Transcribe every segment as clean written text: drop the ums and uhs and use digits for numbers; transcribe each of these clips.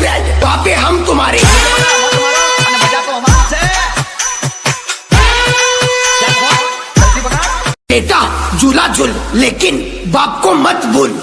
Friend, पापे हम तुम्हारे। बेटा झूला झूल, लेकिन बाप को मत भूल।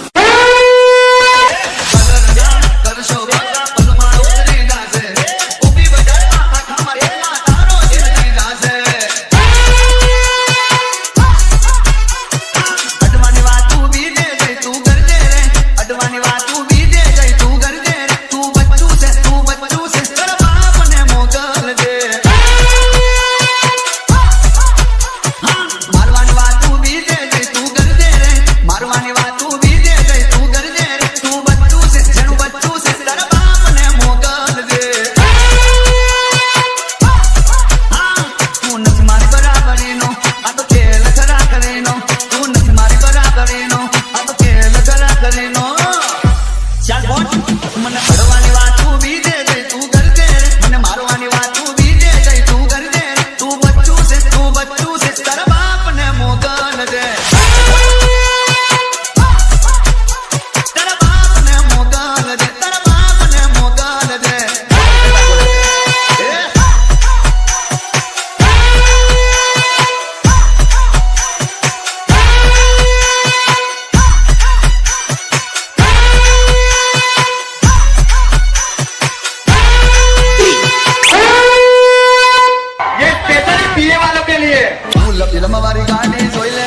हमारी गाड़ी जोई ले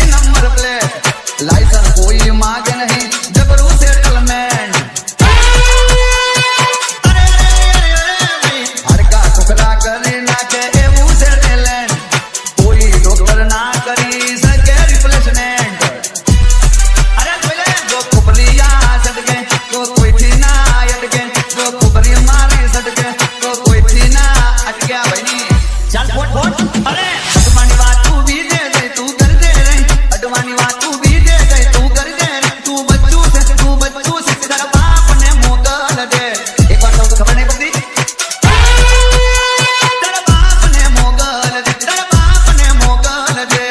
नंबर प्लेट, लाइसेंस कोई मांगे नहीं, जबरू सेटलमेंट। हड़का टुकड़ा करे ना के एवं सेटलमेंट, कोई डॉक्टर ना करी सके रिप्लेसमेंट। अरे बोले जो कुपलिया सटके तो कोई थी ना अटके, जो कुपली मारी सटके तो कोई थी ना अटके। बहनी चल फोट फोट। अरे अडवाणी बात तू भी दे दे, तू कर दे रे। अडवाणी बात तू भी दे दे, तू कर दे रे। तू बच्चू से तेरा बाप ने मोकल दे। एक बार तो खबर नहीं पड़ती, तेरा बाप ने मोकल दे, तेरा बाप ने मोकल दे।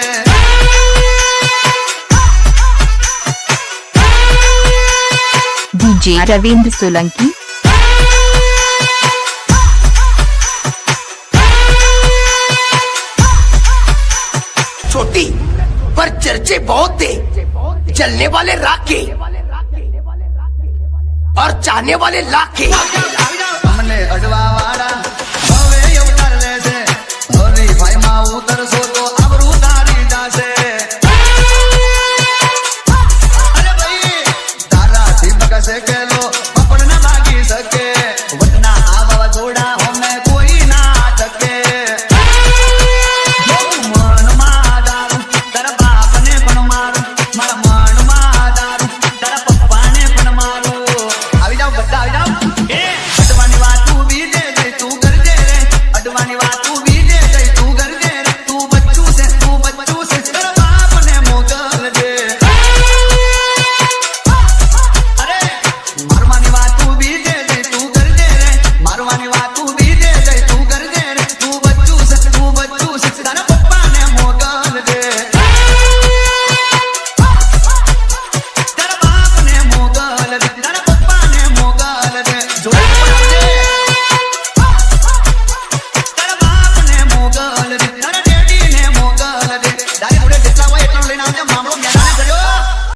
डीजे रविंद्र सोलंकी। छोटी पर चर्चे बहुत थे, चलने वाले राखे और चाहने वाले लाखे। हमने अडवा वाड़ा हवे उतर ले से, होरी भाई मा उतर सो तो अब रूदारी जासे। अरे भाई तारा दीपक से के लो पपड़ न भागी सके, वटना आवा जोड़ा हमें कोई ना टके।